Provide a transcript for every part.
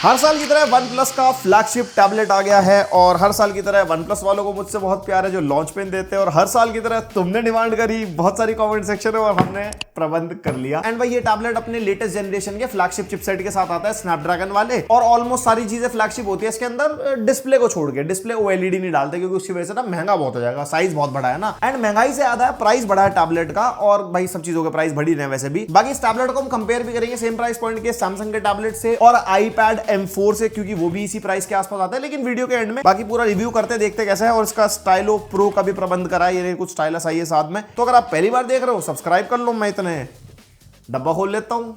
हर साल की तरह OnePlus का फ्लैगशिप टैबलेट आ गया है और हर साल की तरह OnePlus वालों को मुझसे बहुत प्यार है जो लॉन्च पेन देते हैं और हर साल की तरह तुमने डिमांड करी, बहुत सारी कमेंट सेक्शन है और हमने प्रबंध कर लिया। एंड भाई ये टैबलेट अपने लेटेस्ट जनरेशन के फ्लैगशिप चिपसेट के साथ आता है, स्नैपड्रैगन वाले, और ऑलमोस्ट सारी चीजें फ्लैगशिप होती है इसके अंदर। डिस्प्ले को छोड़ के, डिस्प्ले OLED नहीं डालते क्योंकि उसकी वजह से ना महंगा बहुत हो जाएगा, साइज बहुत बड़ा है ना। एंड महंगाई से ज्यादा है प्राइस बढ़ा है टैबलेट का, और भाई सब चीजों के प्राइस बढ़ी रहे वैसे भी। बाकी इस टैबलेट को हम कंपेयर भी करेंगे सेम प्राइस पॉइंट के सैमसंग के टैबलेट से और iPad M4 से, क्योंकि वो भी इसी प्राइस के आसपास आता है। लेकिन वीडियो के एंड में बाकी पूरा रिव्यू करते देखते कैसा है। और इसका स्टाइलो प्रो का भी प्रबंध करा है, ये कुछ स्टाइलस आई है साथ में। तो अगर आप पहली बार देख रहे हो सब्सक्राइब कर लो। मैं इतने डब्बा खोल लेता हूं,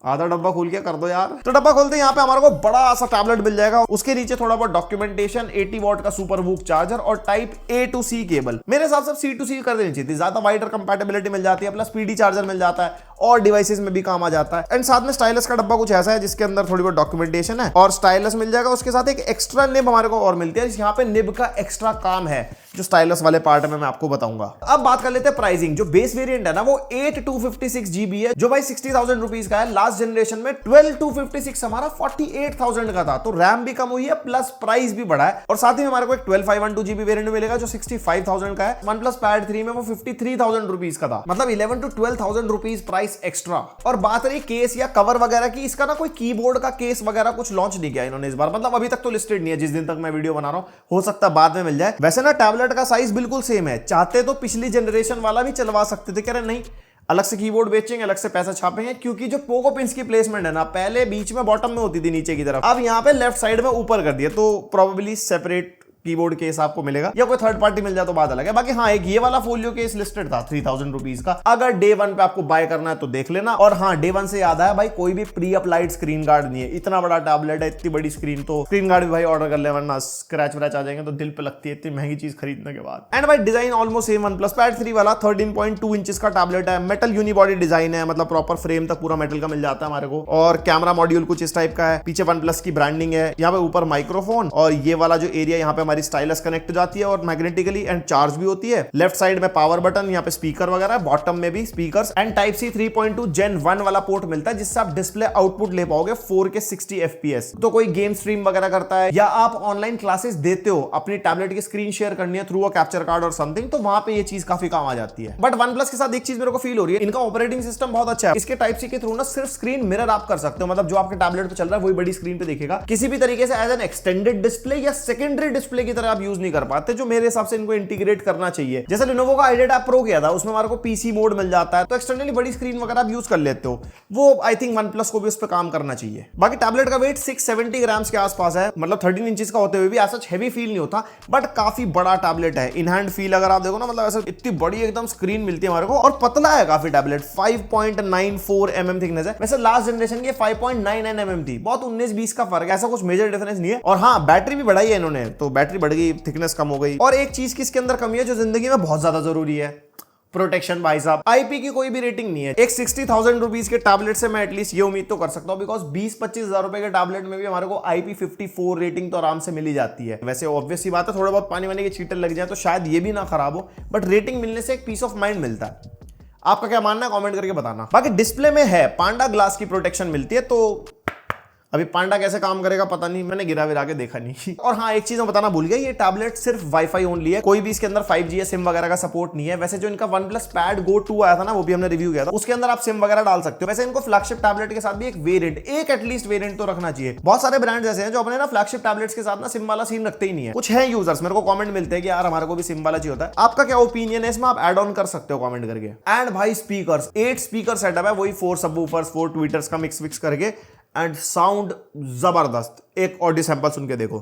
आधा डब्बा खोल के कर दो यार। तो डब्बा खोलते यहाँ पे हमारे को बड़ा सा टैबलेट मिल जाएगा। उसके नीचे थोड़ा बहुत डॉक्यूमेंटेशन, 80 वॉट का सुपर वूक चार्जर और type A to C cable. मेरे हिसाब से C to C कर देनी चाहिए थी, ज्यादा वाइडर कंपैटिबिलिटी मिल जाती है, प्लस PD चार्जर मिल जाता है और डिवाइसेस में भी काम आ जाता है। एंड साथ में स्टाइलस का डब्बा कुछ ऐसा है जिसके अंदर थोड़ी बहुत डॉक्यूमेंटेशन है और स्टाइलस मिल जाएगा। उसके साथ एक एक्स्ट्रा निब हमारे को और मिलती है। यहाँ पे निब का एक्स्ट्रा काम है जो स्टाइलस वाले पार्ट में मैं आपको बताऊंगा। अब बात कर लेते हैं प्राइसिंग। जो बेस वेरिएंट है ना वो 8256 GB है, जो भाई 60,000 रुपीज का है। लास्ट जनरेशन में 12256 हमारा 48,000 का था, तो रैम भी कम हुई है प्लस प्राइस भी बढ़ा है। और साथ ही हमारे को एक 12512 GB वेरिएंट मिलेगा जो 65,000 का है। OnePlus Pad 3 में वो 53,000 रुपीज का था, मतलब 11 to 12,000 रुपीज प्राइस एक्स्ट्रा। और बात रही केस या कवर वगैरह की, इसका ना कोई कीबोर्ड का केस वगैरह कुछ लॉन्च नहीं किया इन्होंने इस बार, मतलब अभी तक तो लिस्टेड नहीं है। जिस दिन तक मैं वीडियो बना रहा हूं हो सकता है बाद में मिल जाए। वैसे ना टैबलेट का साइज बिल्कुल सेम है, चाहते तो पिछली जनरेशन वाला भी चलवा सकते थे, कह रहे नहीं अलग से कीबोर्ड बेचेंगे, अलग से पैसा छापेंगे। क्योंकि जो पोको पिंस की प्लेसमेंट है ना, पहले बीच में बॉटम में होती थी नीचे की तरफ, अब यहाँ पे लेफ्ट साइड में ऊपर कर दिया, तो प्रोबेबली सेपरेट कीबोर्ड केस आपको मिलेगा या कोई थर्ड पार्टी मिल जाए तो बात अलग है। बाकी हाँ, एक ये वाला फोलियो केस लिस्टेड था 3,000 रुपीज का। अगर डे 1 पे आपको बाय करना है तो देख लेना। और हाँ, डे 1 से याद आया भाई, कोई भी प्री अप्लाइड स्क्रीन गार्ड नहीं है। इतना बड़ा टैबलेट है, इतनी बड़ी स्क्रीन, तो स्क्रीन गार्ड भी भाई ऑर्डर कर ले, वरना स्क्रैच व्रैच आ जाएंगे तो दिल पे लगती है इतनी महंगी चीज खरीदने के बाद। एंड भाई design almost same OnePlus Pad 3 वाला 13.2 इंचेस का टैबलेट है। मेटल यूनिबॉडी डिजाइन है, मतलब प्रॉपर फ्रेम तक पूरा मेटल का मिल जाता है हमारे को। और कैमरा मॉड्यूल कुछ इस टाइप का है, पीछे OnePlus की ब्रांडिंग है, यहाँ पे ऊपर माइक्रोफोन, और ये वाला जो एरिया यहाँ पे हमारी स्टाइलस कनेक्ट जाती है और मैग्नेटिकली एंड चार्ज भी होती है। लेफ्ट साइड में पावर बटन, यहाँ पे स्पीकर वगैरह, बॉटम में भी speakers and type C 3.2 Gen 1 वाला पोर्ट मिलता है जिससे आप डिस्प्ले आउटपुट ले पाओगे 4K 60 FPS। तो कोई गेम स्ट्रीम वगैरह करता है या आप ऑनलाइन क्लासेस देते हो, अपनी टैबलेट की स्क्रीन शेयर करनी है थ्रू अ कैप्चर कार्ड और समथिंग, तो वहां पे ये चीज काफी काम आ जाती है। बट OnePlus के साथ एक चीज मेरे को फील हो रही है, इनका ऑपरेटिंग सिस्टम बहुत अच्छा है। इसके टाइप C के थ्रू ना सिर्फ स्क्रीन मिरर आप कर सकते हो, मतलब जो आपके टैबलेट पे चल रहा है वही बड़ी स्क्रीन पे दिखेगा। किसी भी तरीके से एज एन एक्सटेंडेड डिस्प्ले या सेकेंडरी डिस्प्ले की तरह आप यूज नहीं कर पाते, जो मेरे हिसाब से इनको इंटीग्रेट करना चाहिए। जैसे Lenovo का IdeaTab Pro किया था, उसमें हमारे को PC मोड मिल जाता है, तो एक्सटर्नली बड़ी स्क्रीन वगैरह आप यूज कर लेते हो। वो आई थिंक OnePlus को भी उस पर काम करना चाहिए। बाकी टैबलेट का वेट 670 ग्राम्स के आसपास है, मतलब 13 इंचेस का होते हुए भी ऐसा हैवी फील नहीं होता, बट काफी बड़ा टैबलेट है। इन हैंड फील अगर आप देखो ना, मतलब ऐसा इतनी बड़ी एकदम स्क्रीन मिलती है हमारे को, और पतला है काफी टैबलेट। 5.94 mm थिकनेस है। वैसे लास्ट जनरेशन की 5.99 mm थी, बहुत 19-20 का फर्क है, ऐसा कुछ मेजर डिफरेंस नहीं है। और हाँ, बैटरी भी बढ़ाई है इन्होंने, तो बैटरी बढ़ गई, थिकनेस कम हो गई। और एक चीज की इसके अंदर कमी है जो जिंदगी में बहुत ज्यादा जरूरी है, प्रोटेक्शन। भाई साहब, IP की कोई भी रेटिंग नहीं है। एक 60,000 रुपीज के टैबलेट से मैं एटलीस्ट ये उम्मीद तो कर सकता हूं, बिकॉज 20-25 हजार रुपए के टैबलेट में भी हमारे को IP54 रेटिंग तो आराम से मिल ही जाती है। वैसे ऑब्वियस सी बात है, थोड़ा बहुत पानी वानी के छींटे लग जाए तो शायद ये भी ना खराब हो, बट रेटिंग मिलने से एक पीस ऑफ माइंड मिलता है। आपका क्या मानना है कमेंट करके बताना। बाकी डिस्प्ले में है पांडा ग्लास की प्रोटेक्शन मिलती है, तो अभी पांडा कैसे काम करेगा पता नहीं, मैंने गिरा विरा के देखा नहीं। और हाँ, एक चीज मैं बताना भूल गया, ये टैबलेट सिर्फ वाईफाई ओनली है, कोई भी इसके अंदर 5G या सिम वगैरह का सपोर्ट नहीं है। वैसे जो इनका OnePlus Pad Go 2 आया था ना, वो भी हमने रिव्यू किया था, उसके अंदर आप सिम वगैरह डाल सकते हो। वैसे इनको फ्लैगशिप टैबलेट के साथ भी एक वेरिएंट, एक एटलीस्ट वेरिएंट तो रखना चाहिए। बहुत सारे ब्रांड्स ऐसे हैं जो अपने ना फ्लैगशिप टैबलेट्स के साथ ना सिम वाला सीन रखते ही नहीं है। कुछ है यूजर्स, मेरे को कमेंट मिलते हैं कि यार हमारे को भी सिम वाला चाहिए होता है। आपका क्या ओपिनियन है इसमें, आप एड ऑन कर सकते हो कमेंट करके। एंड भाई स्पीकर्स, 8 स्पीकर सेटअप है, वही 4 सबवूफर्स 4 ट्विटर्स का मिक्स करके, एंड साउंड जबरदस्त। एक ऑडियो सैंपल सुन के देखो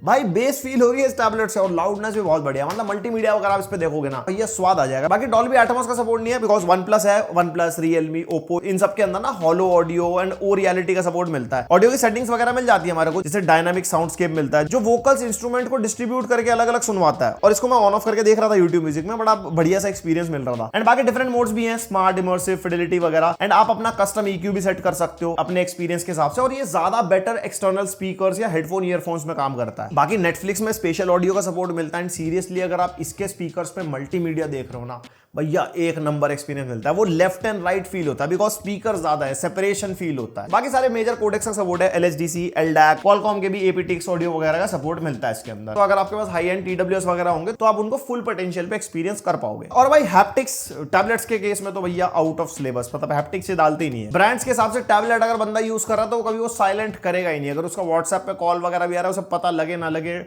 भाई, बेस फील हो रही है इस टैबलेट से, और लाउडनेस भी बहुत बढ़िया, मतलब मल्टीमीडिया वगैरह आप इस पे देखोगे ना, ये स्वाद आ जाएगा। बाकी डॉल्बी एटमॉस का सपोर्ट नहीं है, बिकॉज OnePlus है, OnePlus, Realme, Oppo, इन सब के अंदर ना hollow audio and O reality का सपोर्ट मिलता है। ऑडियो की सेटिंग्स वगैरह मिल जाती है हमारे को, जैसे डायनामिक साउंडस्केप मिलता है जो वोकल्स इंस्ट्रूमेंट को डिस्ट्रीब्यूट करके अलग अलग सुनवाता है। और इसको मैं ऑन ऑफ करके देख रहा था यूट्यूब म्यूजिक में, बड़ा बढ़िया सा एक्सपीरियंस मिल रहा था। एंड बाकी डिफरेंट मोड्स भी हैं, स्मार्ट, इमर्सिव, फिडेलिटी वगैरह, एंड आप अपना कस्टम EQ भी सेट कर सकते हो अपने एक्सपीरियंस के हिसाब से, और ये ज्यादा बेटर एक्सटर्नल स्पीकर्स या हेडफोन ईयरफोन्स में काम करता है। बाकी नेटफ्लिक्स में स्पेशल ऑडियो का सपोर्ट मिलता है, एंड सीरियसली अगर आप इसके स्पीकर्स पे मल्टीमीडिया देख रहे हो ना, भैया एक नंबर एक्सपीरियंस मिलता है। वो लेफ्ट एंड राइट फील होता है बिकॉज स्पीकर ज्यादा है, सेपरेशन फील होता है। बाकी सारे मेजर कोडेक्स का सपोर्ट है, LHDC, LDAC, Qualcomm के भी aptX ऑडियो वगैरह का सपोर्ट मिलता है इसके अंदर। तो अगर आपके पास हाई एंड TWS वगैरह होंगे तो आप उनको फुल पोटेंशियल पे एक्सपीरियंस कर पाओगे। और भाई हैप्टिक्स टैबलेट्स के केस में तो भैया आउट ऑफ सिलेबस, मतलब हैप्टिक्स से डालते ही नहीं है। ब्रांड्स के हिसाब से टैबलेट अगर बंदा यूज कर रहा है तो कभी वो साइलेंट करेगा ही नहीं। अगर उसका व्हाट्सएप पे कॉल वगैरह भी आ रहा है, उसे पता लगे ना लगे,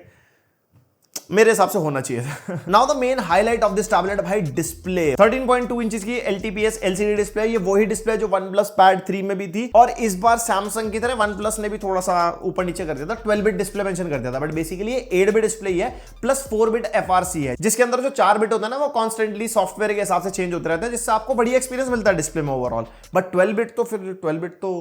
मेरे हिसाब से होना चाहिए था। Now the main highlight of this tablet भाई डिस्प्ले। 13.2 इंचेस की LTPS LCD डिस्प्ले। ये वही डिस्प्ले जो OnePlus Pad 3 में भी थी, और इस बार सैमसंग की तरह OnePlus ने भी थोड़ा सा ऊपर नीचे कर दिया था, 12 बिट डिस्प्ले मेंशन कर दिया था, बट बेसिकली 8 बिट डिस्प्ले है प्लस 4 बिट FRC है, जिसके अंदर जो 4 बिट होता है ना वो कॉन्स्टेंटली सॉफ्टवेयर के हिसाब से चेंज होते रहते हैं, जिससे आपको बढ़िया एक्सपीरियंस मिलता है डिस्प्ले में ओवरऑल। बट 12 बिट तो फिर 12 बिट तो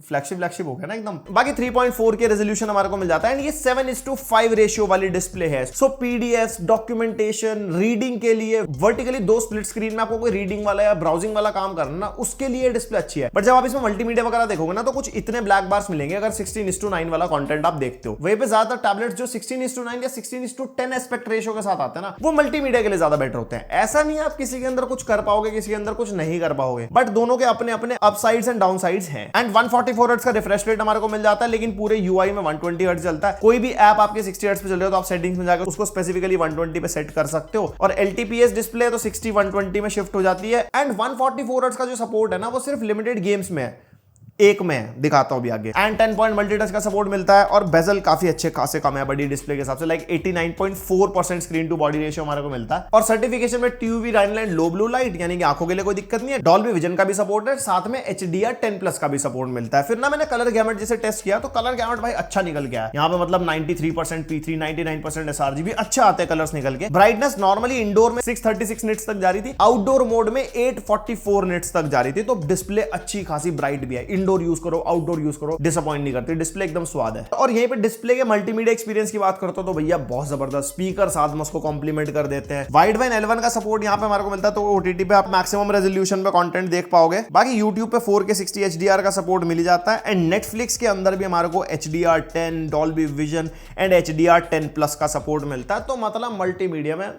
फ्लैगशिप हो गया ना एकदम। बाकी 3.4 के रेजोल्यूशन हमारे को मिल जाता है, एंड ये 7:5 रेशियो वाली डिस्प्ले है। सो PDF डॉक्यूमेंटेशन रीडिंग के लिए वर्टिकली 2 स्प्लिट स्क्रीन में आपको कोई रीडिंग वाला या ब्राउजिंग वाला काम करना ना, उसके लिए डिस्प्ले अच्छी है। बट जब आप इसमें मल्टीमीडिया वगैरह देखोगे ना तो कुछ इतने ब्लैक बार्स मिलेंगे अगर 16:9 वाला कंटेंट आप देखते हो। वहीं पे ज्यादातर टैबलेट्स जो 16:9 या 16:10 एस्पेक्ट रेशियो के साथ आते हैं ना, वो मल्टीमीडिया के लिए ज्यादा बेटर होते हैं। ऐसा नहीं है आप किसी के अंदर कुछ कर पाओगे, किसी के अंदर कुछ नहीं कर पाओगे, बट दोनों के अपने अपने अपसाइड्स एंड डाउनसाइड्स हैं। एंड 144 हर्ट्ज का रिफ्रेश रेट हमारे को मिल जाता है, लेकिन पूरे UI में 120 हर्ट्ज चलता है। कोई भी ऐप आपके 60 हर्ट्ज पे चल रहा है तो आप सेटिंग्स में जाकर उसको स्पेसिफिकली 120 पे सेट कर सकते हो। और LTPS डिस्प्ले तो 60-120 में शिफ्ट हो जाती है। एंड 144 हर्ट्ज का जो सपोर्ट है ना वो सिर्फ लिमिटेड गेम्स में है, एक में दिखाता हूं भी आगे। एंड 10 पॉइंट मल्टीटच का सपोर्ट मिलता है, और बेजल काफी अच्छे खासे कम है बड़ी डिस्प्ले के हिसाब से, like 89.4% screen to body ratio हमारे को मिलता है। और सर्टिफिकेशन में TUV Rhineland low blue light, यानी कि आंखों के लिए कोई दिक्कत नहीं है। डॉल्बी विजन का भी सपोर्ट है, साथ में HDR10+ का भी सपोर्ट मिलता है। फिर ना मैंने कलर गैमेट जैसे टेस्ट किया तो कलर गैमेट भाई अच्छा निकल गया है। यहाँ पे मतलब 93% P3, 99% sRGB अच्छे आते हैं कलर्स निकल के। ब्राइटनेस नॉर्मली इंडोर में 636 निट्स तक जा रही थी, आउटडोर मोड में 844 निट्स तक जा रही थी। तो डिस्प्ले अच्छी खासी ब्राइट भी है। इंडोर यूज करो, आउटडोर यूज करो, डिसअपॉइंट नहीं करती, डिस्प्ले एकदम स्वाद है। और यहीं पे डिस्प्ले के मल्टीमीडिया एक्सपीरियंस की बात करते हो तो भैया बहुत जबरदस्त स्पीकर साथ में उसको कॉम्प्लीमेंट कर देते हैं। वाइडवाइन L1 का सपोर्ट यहाँ पे हमारे को मिलता है, तो OTT पे आप मैक्सिमम रेजोल्यूशन पे कंटेंट देख पाओगे। बाकी YouTube पे 4K 60 HDR का सपोर्ट मिल जाता है। एंड Netflix के अंदर भी हमारे को HDR10, Dolby vision and HDR10+ का सपोर्ट मिलता है। तो मतलब मल्टीमीडिया में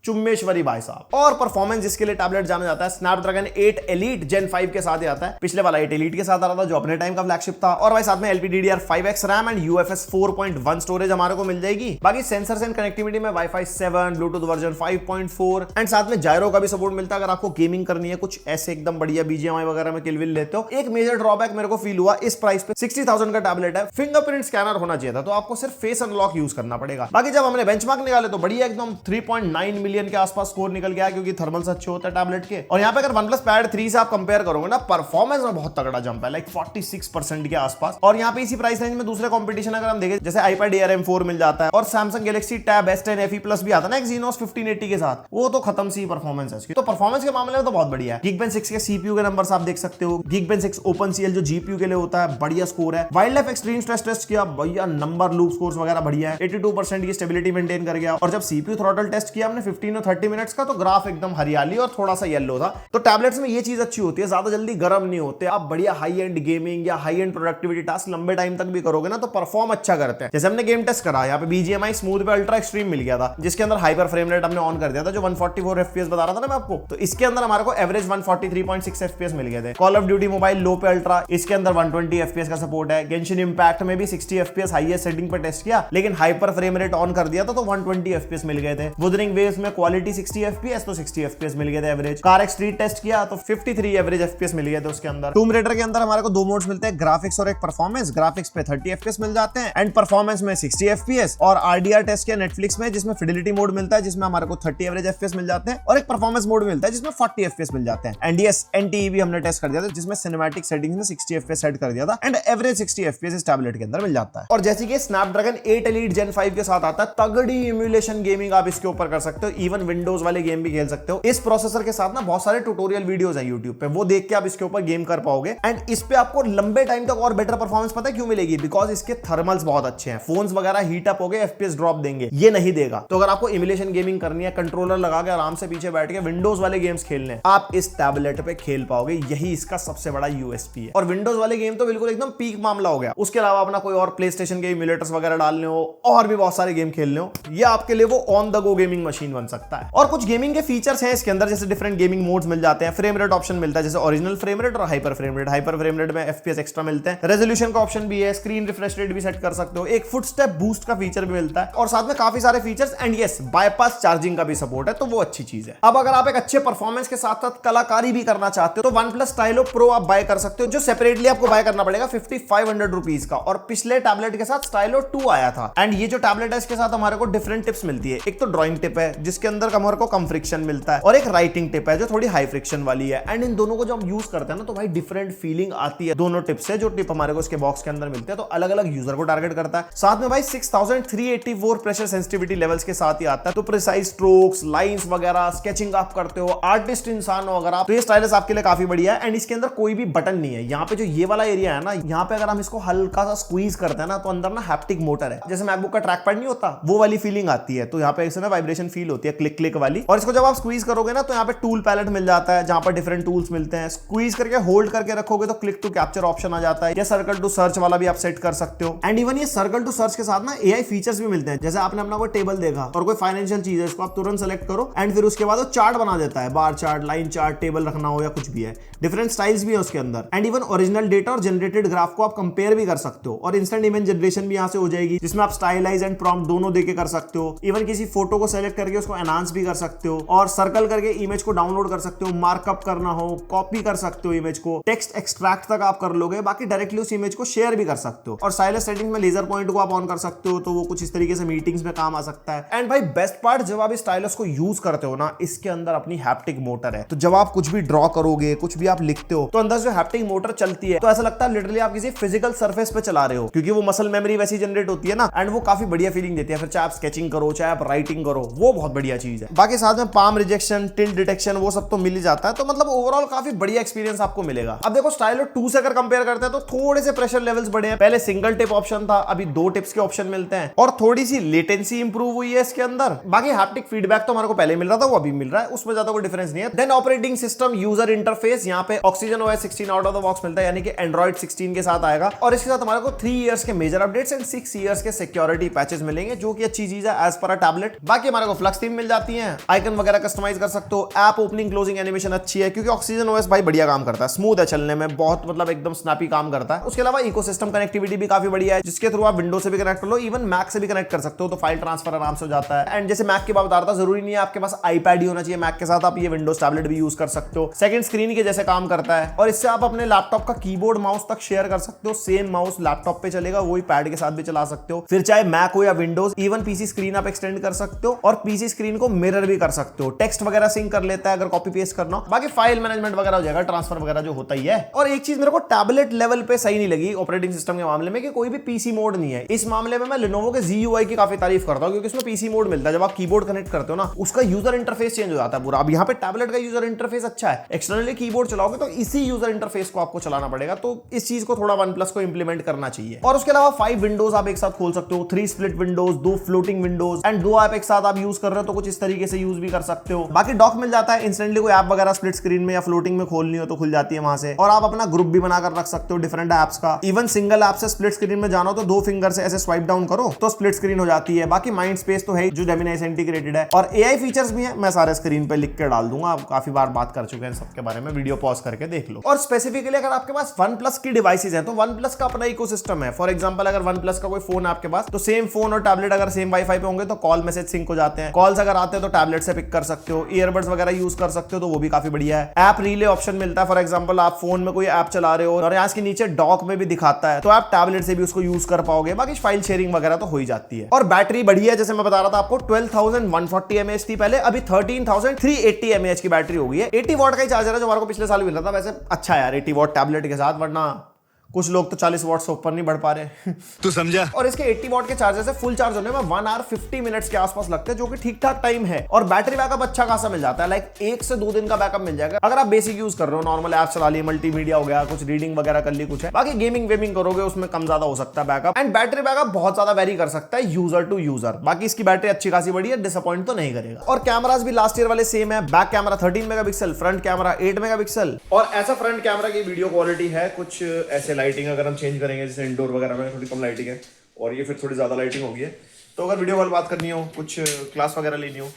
चुम्मेश्वरी भाई साहब। और परफॉर्मेंस जिसके लिए टैबलेट जाना जाता है, स्नैपड्रैगन 8 Elite Gen 5 के साथ ही आता है। पिछले वाला 8 Elite के साथ आ रहा था जो अपने टाइम का फ्लैगशिप था। और भाई साथ में LPDDR5X RAM and UFS 4.1 storage हमारे को मिल जाएगी। बाकी सेंसर्स एंड कनेक्टिविटी में Wi-Fi 7, ब्लूटूथ वर्जन 5.4 एंड साथ में जायरो का भी सपोर्ट मिलता है अगर आपको गेमिंग करनी है, कुछ ऐसे एकदम बढ़िया BGMI वगैरह में किलविल लेते हो। एक मेजर ड्रॉबैक मेरे को फील हुआ, इस प्राइस पे 60,000 का टैबलेट है, फिंगरप्रिंट स्कैनर होना चाहिए था, तो आपको सिर्फ फेस अनलॉक यूज करना पड़ेगा। बाकी जब हमने बेंचमार्क निकाले तो बढ़िया एकदम 3.9 मिलियन के आसपास स्कोर निकल गया, क्योंकि थर्मल्स अच्छे होते हैं टैबलेट के। और यहाँ पे अगर OnePlus Pad 3 से आप कंपेयर करोगे ना, परफॉर्मेंस में बहुत तगड़ा जंप है, लाइक 46% के आसपास। और यहाँ पे इसी प्राइस रेंज में दूसरे कंपटीशन अगर हम देखें, जैसे iPad Air M4 मिल जाता है, और Samsung Galaxy Tab S10 FE Plus भी आता है ना Exynos 1580 के साथ, वो तो खत्म सी परफॉर्मेंस है इसकी। तो परफॉर्मेंस के मामले में तो बहुत बढ़िया है। Geekbench 6 के CPU के नंबर्स आप देख सकते हो। Geekbench 6 OpenCL जो GPU के लिए होता है, बढ़िया स्कोर है। वाइल्डलाइफ एक्सट्रीम स्ट्रेस टेस्ट किया, भैया नंबर लूप स्कोर्स वगैरह बढ़िया है, 82% की स्टेबिलिटी मेंटेन कर गया। और जब CPU थ्रॉटल टेस्ट किया हमने 15 और 30 मिनट्स का, तो ग्राफ एकदम हरियाली और थोड़ा सा येलो था। तो टैबलेट्स में ये चीज अच्छी होती है, ज्यादा जल्दी गर्म नहीं होते। आप बढ़िया हाई एंड गेमिंग या हाई एंड प्रोडक्टिविटी टास्क लंबे टाइम तक भी करोगे ना, तो परफॉर्म अच्छा करते हैं। जैसे हमने गेम टेस्ट करा, यहाँ पे BGMI स्मूथ पे अल्ट्रा एक्सट्रीम मिल गया था, जिसके अंदर हाइपर फ्रेम रेट हमने ऑन कर दिया था, जो 144 FPS बता रहा था ना मैं आपको। तो इसके अंदर हमारे को एवरेज 143.6 FPS मिल गए थे। कॉल ऑफ ड्यूटी मोबाइल लो पे अल्ट्रा, इसके अंदर 120 FPS का सपोर्ट है। गेंशिन इंपैक्ट में भी 60 FPS हाईएस्ट सेटिंग पर टेस्ट किया, लेकिन हाइपर फ्रेम रेट ऑन कर दिया था, तो 120 FPS मिल गए थे। वुदरिंग वेव्स में क्वालिटी 60 FPS, तो 60 FPS मिल गए थे एवरेज। कार स्ट्रीट टेस्ट किया तो 53 एवरेज FPS मिल गए थे उसके अंदर। टूम रेडर के अंदर हमारे को 2 मोड्स मिलते हैं, ग्राफिक्स और एक परफॉर्मेंस। ग्राफिक्स पे 30 FPS मिल जाते हैं एंड परफॉर्मेंस में 60 FPS। और RDR टेस्ट किया नेटफ्लिक्स में, जिसमें फिडिलिटी मोड मिलता है, जिसमें हमारे को 30 एवरेज FPS मिल जाते हैं, और एक परफॉर्मेंस मोड मिलता है जिसमें 40 FPS मिल जाते हैं। एंड यस, NTE भी हमने टेस्ट कर दिया था, जिसमें सिनेमैटिक सेटिंग्स में 60 FPS सेट कर दिया था, एंड एवरेज 60 FPS इस टैबलेट के अंदर मिल जाता है। और जैसे कि स्नैपड्रैगन 8 Elite Gen 5 के साथ आता है, तगड़ी इम्यूलेशन गेमिंग आप इसके ऊपर कर सकते हो, इवन विंडोज वाले गेम भी खेल सकते हो। इस प्रोसेसर के साथ ना बहुत सारे ट्यूटोरियल वीडियोस है YouTube पे, वो देख के आप इसके ऊपर गेम कर पाओगे। एंड इस पे आपको लंबे टाइम तक और बेटर परफॉर्मेंस पता है क्यों मिलेगी? बिकॉज इसके थर्मल्स बहुत अच्छे हैं। फोन्स वगैरह हीट अप हो गए, FPS ड्रॉप देंगे, ये नहीं देगा। तो अगर आपको इम्यूलेशन गेमिंग करनी है, कंट्रोलर लगा के आराम से पीछे बैठ के विंडोज वाले गेम्स खेलने, आप इस टैबलेट पे खेल पाओगे। यही इसका सबसे बड़ा USP है। और विंडोज वाले गेम तो बिल्कुल एकदम पीक मामला हो गया। उसके अलावा अपना कोई और प्लेस्टेशन के इम्यूलेटर्स वगैरह डालने हो, और भी बहुत सारे गेम खेलने हो, ये आपके लिए वो on the go gaming machine बन सकता है। और कुछ गेमिंग के फीचर्स हैं इसके अंदर, जैसे डिफरेंट गेमिंग मोड्स मिल जाते हैं, फ्रेम रेट ऑप्शन मिलता है जैसे ओरिजिनल फ्रेम रेट और hyper frame rate. Hyper frame rate में FPS एक्स्ट्रा मिलते हैं, रेजोल्यूशन का ऑप्शन भी है, स्क्रीन रिफ्रेश रेट भी सेट कर सकते हो, एक फुटस्टेप बूस्ट का फीचर भी मिलता है और साथ में काफी सारे features and yes bypass charging का भी सपोर्ट है, तो वो अच्छी चीज है। अब अगर आप एक अच्छे परफॉर्मेंस के साथ साथ कलाकारी भी करना चाहते हो तो OnePlus Stylo Pro आप बाय कर सकते हो, जो सेपरेटली आपको बाय करना पड़ेगा 5500 रुपीज का। और पिछले टैबलेट के साथ Stylo 2 आया था एंड ये जो टैबलेट है इसके साथ हमारे को डिफरेंट टिप्स मिलती है। एक तो ड्राइंग टिप है जिसके अंदर हमारे को कम फ्रिक्शन मिलता है और एक राइटिंग टिप है जो थोड़ी हाई फ्रिक्शन वाली है। एंड इन दोनों को जब हम यूज करते हैं ना तो भाई डिफरेंट फीलिंग आती है दोनों टिप से। जो टिप हमारे को इसके बॉक्स के अंदर मिलते हैं तो अलग अलग यूजर को टारगेट करता है। साथ में भाई 6384 प्रेशर सेंसिटिविटी लेवल्स के साथ ही आता है, तो प्रिसाइज स्ट्रोक्स, लाइंस वगैरह, स्केचिंग आप करते हो, आर्टिस्ट इंसान हो अगर आप, तो ये स्टाइलस आपके लिए काफी बढ़िया है। एंड इसके अंदर कोई भी बटन नहीं है। यहाँ पे जो ये वाला एरिया है ना, यहाँ पे अगर हम इसको हल्का सा स्क्वीज करते हैं ना तो अंदर ना हैप्टिक मोटर है, जैसे मैकबुक का ट्रैक पैड नहीं होता वो वाली फीलिंग आती है। तो यहाँ पे इसमें वाइब्रेशन फील होती है क्लिक क्लिक वाली। और इसको जब आप स्क्वीज करोगे ना तो यहाँ पे टूल पैलेट मिल जाता है जहां पर डिफरेंट टूल्स मिलते हैं। स्क्वीज करके होल्ड करके रखोगे तो क्लिक टू कैप्चर ऑप्शन आ जाता है, या सर्कल टू सर्च वाला भी आप सेट कर सकते हो। एंड इवन ये सर्कल टू सर्च के साथ ना AI फीचर्स भी मिलते हैं, जैसे आपने अपना कोई टेबल देखा और कोई फाइनेंशियल चीज है, इसको आप तुरंत सेलेक्ट करो एंड फिर उसके बाद वो चार्ट बना देता है, bar chart, line chart, table रखना हो या कुछ भी है। डिफरेंट स्टाइल्स भी है उसके अंदर। एंड इवन ओरिजिनल डेटा और जनरेटेड ग्राफ को आप कंपेयर भी कर सकते हो और इंस्टेंट इमेज जनरेशन भी यहाँ से हो जाएगी, जिसमें आप स्टाइलाइज एंड प्रॉम्प्ट दोनों देके कर सकते हो। इवन किसी फोटो को सेलेक्ट करके उसको एनहांस भी कर सकते हो और सर्कल करके इमेज को डाउनलोड कर सकते हो, मार्कअप करना हो, कॉपी कर सकते हो इमेज को, टेक्स्ट एक्सट्रैक्ट तक आप कर लोगे, बाकी डायरेक्टली उस इमेज को शेयर भी कर सकते हो। और साइलेंस सेटिंग्स में लेजर पॉइंट को आप ऑन कर सकते हो, तो वो कुछ इस तरीके से मीटिंग्स में काम आ सकता है। एंड भाई बेस्ट पार्ट, जब आप इस स्टाइलस को यूज करते हो ना, इसके अंदर अपनी हैप्टिक मोटर है, तो जब आप कुछ भी ड्रॉ करोगे, कुछ भी आप लिखते हो, तो अंदर जो हैप्टिक मोटर चलती है तो ऐसा लगता है लिटरली आप किसी फिजिकल सरफेस पे चला रहे हो, क्योंकि वो मसल मेमोरी वैसी जनरेट होती है ना, एंड वो काफी बढ़िया फीलिंग देती है। फिर चाहे आप स्केचिंग करो, चाहे आप राइटिंग करो, वो बहुत बढ़िया चीज है। बाकी साथ में पाम रिजेक्शन, टिल्ट डिटेक्शन, वो सब तो मिल ही जाता है, तो मतलब ओवरऑल काफी बढ़िया एक्सपीरियंस आपको मिलेगा। अब देखो Stylo 2 से अगर कंपेयर करते हैं तो थोड़े से प्रेशर लेवल्स बढ़े हैं। पहले सिंगल टिप ऑप्शन था, अभी 2 टिप्स के ऑप्शन मिलते हैं और थोड़ी सी लेटेंसी इंप्रूव हुई है इसके अंदर। बाकी हैप्टिक फीडबैक तो हमारे को पहले मिल रहा था, वो अभी मिल रहा है, उसमें ज्यादा कोई डिफरेंस नहीं है। Then operating system user interface, यहाँ पे Oxygen OS 16 out of the box मिलता है, यानी कि Android 16 के साथ आएगा। और इसके साथ हमारे को 3 इयर्स के मेजर अपडेट्स एंड 6 इयर्स के सिक्योरिटी पैचेस मिलेंगे, जो कि अच्छी चीज है एज पर अ टैबलेट। बाकी हमारे को फ्लक्स थीम मिल जाती है, आइकन वगैरह कस्टमाइज कर सकते हो, ऐप ओपनिंग क्लोजिंग एनिमेशन अच्छी है, क्योंकि Oxygen OS भाई बढ़िया काम करता है, स्मूथ है चलने में, बहुत मतलब एकदम स्नैपी काम करता है। उसके अलावा इकोसिस्टम कनेक्टिविटी भी काफी बढ़िया है, जिसके थ्रू आप विंडो से भी कनेक्ट कर लो, इवन मैक से भी कनेक्ट कर सकते हो, तो फाइल ट्रांसफर आराम से हो जाता है। एंड जैसे मैक की बात बता रहा था, जरूरी नहीं है आपके पास iPad ही होना चाहिए मैक के साथ, आप ये विंडोज टैबलेट भी यूज कर सकते हो। सेकंड स्क्रीन के जैसे काम करता है और इससे आप अपने लैपटॉप का कीबोर्ड माउस तक शेयर कर सकते हो, सेम माउस लैपटॉप पे चलेगा, वही पैड के साथ भी चला सकते हो। फिर चाहे मैक हो या विंडोज, इवन पीसी स्क्रीन आप एक्सटेंड कर सकते हो और पीसी स्क्रीन को मिरर भी कर सकते हो, टेक्स्ट वगैरह सिंक कर लेता है अगर कॉपी पेस्ट करना हो। बाकी फाइल मैनेजमेंट वगैरह हो जाएगा, ट्रांसफर वगैरह जो होता ही है। और एक चीज मेरे को टैबलेट लेवल पे सही नहीं लगी ऑपरेटिंग सिस्टम के मामले में, कि कोई भी पीसी मोड नहीं है। इस मामले में मैं Lenovo के ZUI की काफी तारीफ करता हूं, क्योंकि उसमें पीसी मोड मिलता है। जब आप कीबोर्ड कनेक्ट करते हो ना, उसका यूजर इंटरफेस चेंज हो जाता है पूरा। अब यहाँ पे टैबलेट का यूजर इंटरफेस अच्छा है, एक्सटर्नली कीबोर्ड चलाओगे तो इसी यूजर इंटरफेस को आपको चलाना पड़ेगा, तो इस चीज को थोड़ा OnePlus को इंप्लीमेंट करना चाहिए। और उसके अलावा 5 विंडोज आप एक साथ खोल सकते हो, 3 split Windows, 2 floating Windows, and 2 app एक साथ आप यूज कर रहे हो तो कुछ इस तरीके से यूज भी कर सकते हो। बाकी डॉक मिल जाता है, इंस्टेंटली कोई ऐप वगैरह स्प्लिट स्क्रीन में या फ्लोटिंग में खोलनी हो तो खुल जाती है वहां से। और आप अपना ग्रुप भी बनाकर रख सकते हो डिफरेंट ऐप्स का। इवन सिंगल ऐप से स्प्लिट स्क्रीन में जाना हो तो 2 फिंगर से ऐसे स्वाइप डाउन करो तो स्प्लिट स्क्रीन हो जाती है। बाकी माइंड स्पेस तो है जो Gemini से इंटीग्रेटेड है, और AI फीचर्स भी है, मैं सारे स्क्रीन पे लिख के डाल दूंगा। आप काफी बार बात कर चुके हैं सबके बारे में, वीडियो पॉज करके देख लो। और स्पेसिफिकली अगर आपके पास OnePlus की डिवाइसेज हैं तो OnePlus का अपना इकोसिस्टम है। फॉर एग्जांपल अगर OnePlus का कोई फोन आपके पास, तो सेम फोन और टैबलेट अगर सेम वाईफाई पे होंगे तो कॉल मैसेज सिंक हो जाते हैं। कॉल्स अगर आते हैं तो टैबलेट से पिक कर सकते हो, ईयरबड्स वगैरह यूज कर सकते हो, तो वो भी काफी बढ़िया है। ऐप रिले ऑप्शन मिलता है, फॉर एग्जांपल आप फोन में कोई ऐप चला रहे हो और यहाँ के नीचे डॉक में भी दिखाता है, तो आप टैबलेट से भी उसको यूज कर पाओगे। बाकी फाइल शेयरिंग वगैरह तो हो ही जाती है। और बैटरी बढ़िया है, जैसे मैं बता रहा था आपको 12,140 mAh थी पहले, अभी 13,380 mAh की बैटरी हो गई है। 80 वॉट का ही चार्जर है जो हमारे को पिछले साल मिल रहा था। वैसे अच्छा है यार 80 वॉट टैबलेट के साथ, वरना कुछ लोग तो 40 वॉट से ऊपर नहीं बढ़ पा रहे तू समझा। और इसके 80 वॉट के चार्जर से फुल चार्ज होने में 1 आवर 50 मिनट्स के आसपास लगते हैं, जो कि ठीक ठाक टाइम है। और बैटरी बैकअप अच्छा खासा मिल जाता है, लाइक 1 से 2 दिन का बैकअप मिल जाएगा अगर आप बेसिक यूज कर रहे हो, नॉर्मल ऐप चला ली, मल्टीमीडिया हो गया, कुछ रीडिंग वगैरह कर ली, कुछ है। बाकी गेमिंग वेमिंग करोगे उसमें कम ज्यादा हो सकता है बैकअप, एंड बैटरी बैकअप बहुत ज्यादा वेरी कर सकता है यूजर टू यूजर। बाकी इसकी बैटरी अच्छी खासी बड़ी है, डिसअपॉइंट तो नहीं करेगा। और कैमरास भी लास्ट ईयर वाले सेम है, back camera 13 megapixel, front camera 8 megapixel. और ऐसा फ्रंट कैमरा की वीडियो क्वालिटी है, कुछ ऐसे लाइटिंग अगर हम चेंज करेंगे, जैसे इंडोर वगैरह में थोड़ी कम लाइटिंग है और ये फिर थोड़ी ज्यादा लाइटिंग होगी है, तो अगर वीडियो कॉल बात करनी हो, कुछ क्लास वगैरह लेनी हो,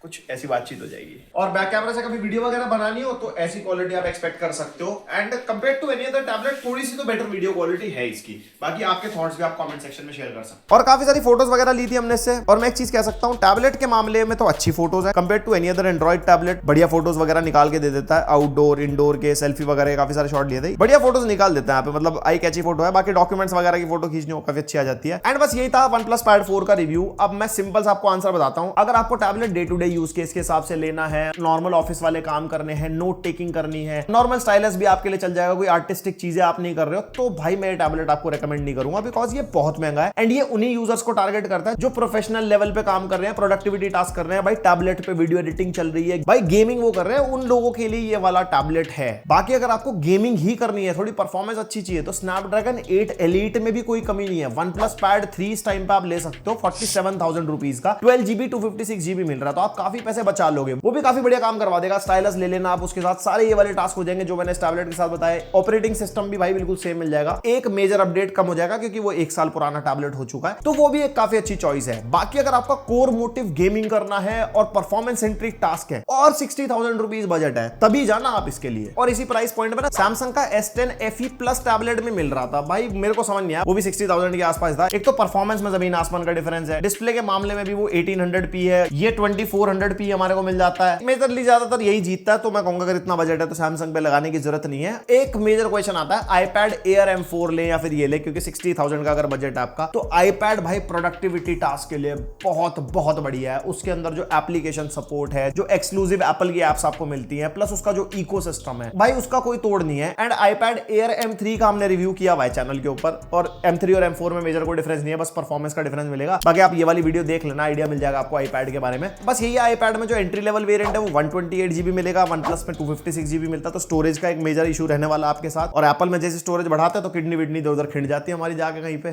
कुछ ऐसी बातचीत हो जाएगी। और बैक कैमरा से कभी वीडियो वगैरह बनानी हो तो ऐसी क्वालिटी आप एक्सपेक्ट कर सकते हो। And compare to any other tablet थोड़ी सी तो बेटर वीडियो क्वालिटी है इसकी। बाकी आपके थॉट्स भी आप कमेंट सेक्शन में शेयर कर सकते हो। और काफी सारी फोटोज वगैरह ली थी हमने इससे। और मैं एक चीज कह सकता हूँ, टैबलेट के मामले में तो अच्छी फोटोज है compare to any other Android tablet. बढ़िया फोटोज वगैरह निकाल के दे देता है, आउटडोर इंडोर के सेल्फी वगैरह काफी सारे शॉट लिए थे, बढ़िया फोटोज निकाल देता है यहाँ पे, मतलब आई कैची फोटो है। बाकी डॉक्यूमेंट्स वगैरह की फोटो खींचनी हो काफी अच्छी आ जाती है। एंड बस यही था OnePlus Pad 4 का रिव्यू। अब मैं सिंपल सा आपको आंसर बताता हूँ। अगर आपको tablet day to day use case के हिसाब से लेना है, नॉर्मल ऑफिस वाले काम करने हैं, नोट टेकिंग करनी है, नॉर्मल स्टाइलस भी आपके लिए चल जाएगा, कोई आर्टिस्टिक चीजें आप नहीं कर रहे हो, तो भाई मैं टैबलेट आपको रेकमेंड नहीं करूंगा, बिकॉज ये बहुत महंगा है। एंड ये उन्हीं यूजर्स को टारगेट करता है जो प्रोफेशनल लेवल पे काम कर रहे हैं, प्रोडक्टिविटी टास्क कर रहे हैं, भाई टैबलेट पे वीडियो एडिटिंग चल रही है, भाई गेमिंग वो कर रहे हैं, उन लोगों के लिए ये वाला टैबलेट है। बाकी अगर आपको गेमिंग ही करनी है, थोड़ी परफॉर्मेंस अच्छी चाहिए, तो स्नैपड्रैगन 8 एलीट में भी कोई कमी नहीं है। OnePlus Pad 3 इस टाइम पे आप ले सकते हो 47,000 रुपीज का, 12GB 256GB मिल रहा है, तो आप काफी पैसे बचा लोगे। वो भी काफी बढ़िया काम करवा देगा। स्टाइलस ले लेना आप, उसके साथ सारे ये वाले टास्क हो जाएंगे जो मैंने इस टैबलेट के साथ बताए। ऑपरेटिंग सिस्टम भी भाई बिल्कुल सेम मिल जाएगा। एक मेजर अपडेट कम हो जाएगा क्योंकि वो 1 साल पुराना टैबलेट हो चुका है, तो वो भी एक काफी अच्छी चॉइस है। बाकी अगर आपका कोर मोटिव गेमिंग करना है और परफॉर्मेंस सेंट्रिक टास्क है और 60,000 रुपीज बजट है, तभी जाना आप इसके लिए। और इसी प्राइस पॉइंट पे ना सैमसंग का S10 FE प्लस टैबलेट में मिल रहा था, भाई मेरे को समझ नहीं आया, वो भी 60,000 के आसपास था। एक तो परफॉर्मेंस में जमीन आसमान का डिफरेंस है, डिस्प्ले के मामले में भी वो 1800p है, ये 2400p हमारे को मिल जाता है। मेजरली ज्यादातर यही जीतता है, तो मैं कहूंगा अगर इतना बजट है तो सैमसंग पे लगाने की जरूरत नहीं है। एक मेजर क्वेश्चन आता है, iPad Air M4 ले या फिर ये ले, क्योंकि 60,000 का अगर बजट है आपका, तो iPad भाई प्रोडक्टिविटी टास्क के लिए बहुत बहुत बढ़िया है। उसके अंदर जो एप्लीकेशन सपोर्ट है, जो एक्सक्लूसिव एप्पल की एप्स आपको मिलती हैं, प्लस उसका जो इकोसिस्टम है भाई उसका कोई तोड़ नहीं है। एंड iPad Air M3 का हमने रिव्यू किया हुआ है चैनल के ऊपर, और M3 और M4 में मेजर कोई डिफरेंस नहीं है, बस परफॉर्मेंस का डिफरेंस मिलेगा। बाकी आप ये वाली वीडियो देख लेना, आइडिया मिल जाएगा आपको iPad के बारे में। बस यही iPad में जो एंट्री लेवल वेरिएंट है वो 128GB मिलेगा, OnePlus में 256GB मिलता है, तो स्टोरेज का एक मेजर इशू रहने वाला आपके साथ। और एप्पल में जैसे स्टोरेज बढ़ाते हैं तो किडनी विडनी इधर उधर खिंड जाती है हमारी जाके कहीं पे।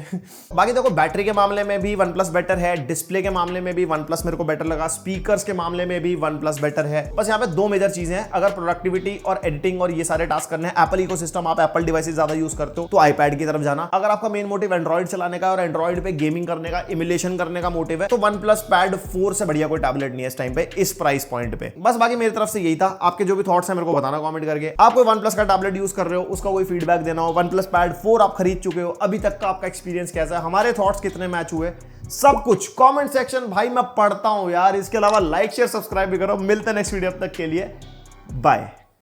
बाकी देखो बैटरी के मामले में भी OnePlus बेटर है, डिस्प्ले के मामले में भी OnePlus मेरे को बेटर लगा, स्पीकर्स के मामले में भी OnePlus बेटर है। बस यहाँ पे दो मेजर चीजें हैं, अगर प्रोडक्टिविटी और एडिटिंग और ये सारे टास्क करने हैं, एप्पल इकोसिस्टम, आप एप्पल डिवाइसेस ज्यादा यूज करते हो तो iPad की तरफ जाना। अगर आपका मेन मोटिव एंड्रॉइड चलाने का और एंड्रॉइड पे गेमिंग करने का, इमुलेशन करने का मोटिव है, तो OnePlus Pad 4 से बढ़िया कोई टैबलेट नहीं है इस टाइम पे, इस प्राइस पॉइंट पे। बस बाकी मेरी तरफ से यही था। आपके जो भी थॉट्स हैं मेरे को बताना कमेंट करके। आप कोई OnePlus का टैबलेट यूज कर रहे हो, उसका कोई फीडबैक देना हो, OnePlus Pad 4 आप खरीद चुके हो, अभी तक का आपका एक्सपीरियंस कैसा है, हमारे थॉट्स कितने मैच हुए, सब कुछ कमेंट सेक्शन भाई मैं पढ़ता हूं यार। इसके अलावा लाइक शेयर सब्सक्राइब भी करो। मिलते हैं नेक्स्ट वीडियो, अब तक के लिए बाय।